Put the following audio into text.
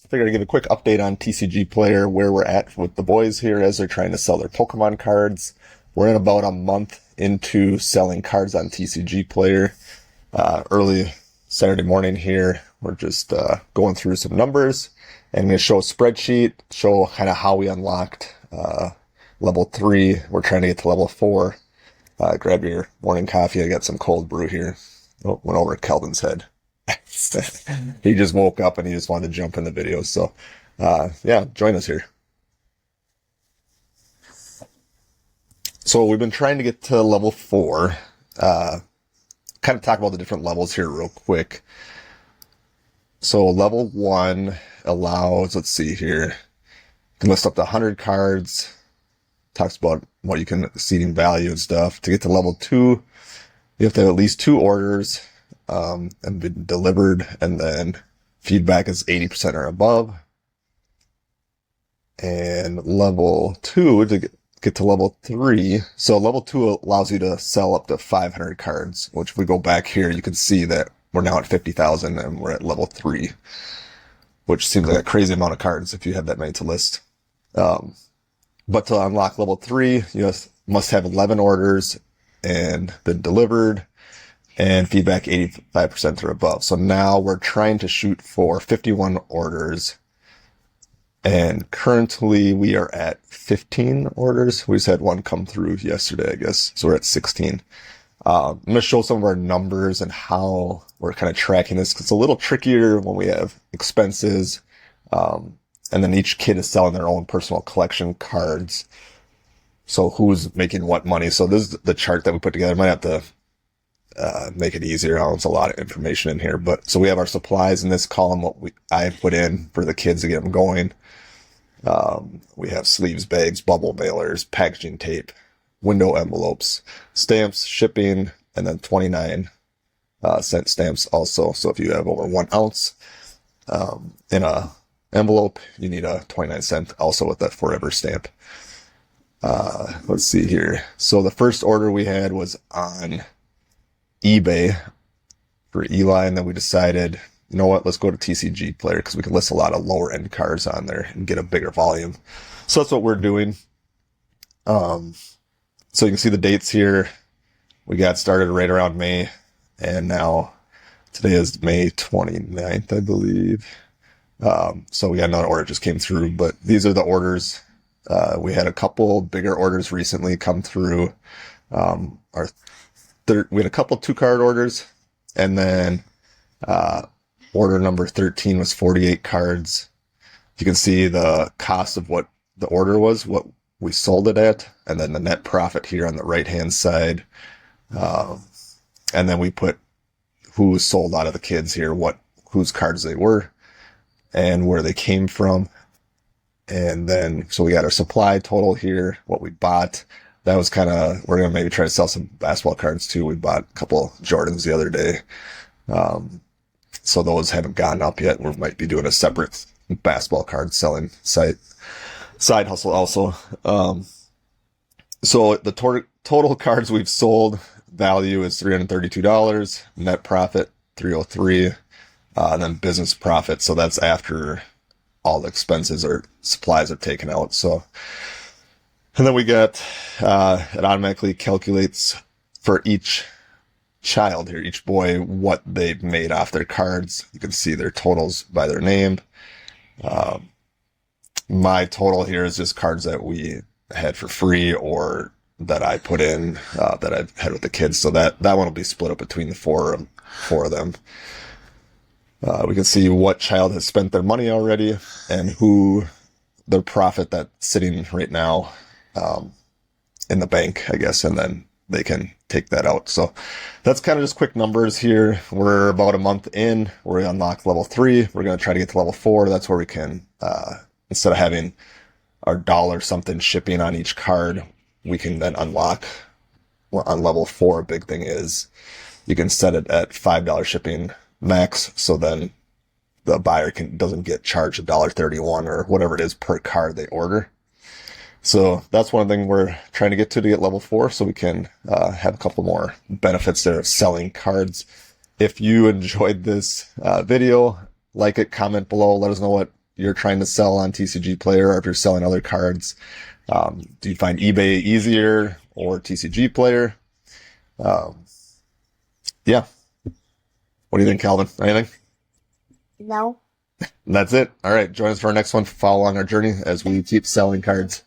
I figured I'd give a quick update on TCGplayer, where we're at with the boys here as they're trying to sell their Pokemon cards. We're in about a month into selling cards on TCGplayer. Early Saturday morning here, we're just going through some numbers, and I'm going to show a spreadsheet, show kind of how we unlocked level 3. We're trying to get to level 4. Grab your morning coffee. I got some cold brew here. Oh, went over Kelvin's head. He just woke up and he just wanted to jump in the video. So, yeah, join us here. So we've been trying to get to level 4. Kind of talk about the different levels here real quick. So level 1 allows, let's see here, you can list up to 100 cards. Talks about what you can seeding value and stuff. To get to level 2, you have to have at least 2 orders and been delivered, and then feedback is 80% or above. And level 2, to get to level 3, so level 2 allows you to sell up to 500 cards, which if we go back here, you can see that we're now at 50,000 and we're at level 3, which seems like a crazy amount of cards if you have that many to list. But to unlock level 3, you must have 11 orders and been delivered, and feedback 85% or above. So now we're trying to shoot for 51 orders, and currently we are at 15 orders. We just had one come through yesterday, I guess. So we're at 16. I'm going to show some of our numbers and how we're kind of tracking this, 'cause it's a little trickier when we have expenses. And then each kid is selling their own personal collection cards. So who's making what money? So this is the chart that we put together. I might have to make it easier. It's a lot of information in here. But so we have our supplies in this column, what I put in for the kids to get them going. We have sleeves, bags, bubble mailers, packaging tape, window envelopes, stamps, shipping, and then 29 cent stamps also. So if you have over 1 ounce in a envelope, you need a 29 cent also with that forever stamp. Let's see here. So the first order we had was on eBay for Eli, and then we decided, you know what, let's go to TCGplayer because we can list a lot of lower end cards on there and get a bigger volume. So that's what we're doing. So you can see the dates here. We got started right around May, and now today is May 29th, I believe. So we got another order just came through, but these are the orders. We had a couple bigger orders recently come through. We had a couple 2-card orders, and then order number 13 was 48 cards. You can see the cost of what the order was, what we sold it at, and then the net profit here on the right-hand side. And then we put who was sold out of the kids here, whose cards they were, and where they came from. And then, so we got our supply total here, what we bought. That was kind of, we're going to maybe try to sell some basketball cards too. We bought a couple Jordans the other day. So those haven't gone up yet. We might be doing a separate basketball card selling side hustle also. So the total cards we've sold value is $332, net profit $303, and then business profit. So that's after all the expenses or supplies are taken out. So, and then we got, it automatically calculates for each child here, each boy, what they've made off their cards. You can see their totals by their name. My total here is just cards that we had for free or that I put in, that I've had with the kids. So that one will be split up between the four of them. We can see what child has spent their money already and who their profit that's sitting right now in the bank, I guess, and then they can take that out. So that's kind of just quick numbers here. We're about a month in. We're going to unlock level 3. We're going to try to get to level 4. That's where we can, instead of having our dollar something shipping on each card, we can then unlock. Well, on level 4, a big thing is you can set it at $5 shipping max, so then the buyer doesn't get charged $1.31 or whatever it is per card they order. So that's one thing we're trying to get level 4, so we can have a couple more benefits there of selling cards. If you enjoyed this video, like it, comment below, let us know what you're trying to sell on TCGplayer, or if you're selling other cards. Do you find eBay easier or TCGplayer? Yeah. What do you think, Calvin? Anything? No. And that's it. All right. Join us for our next one. Follow along our journey as we keep selling cards.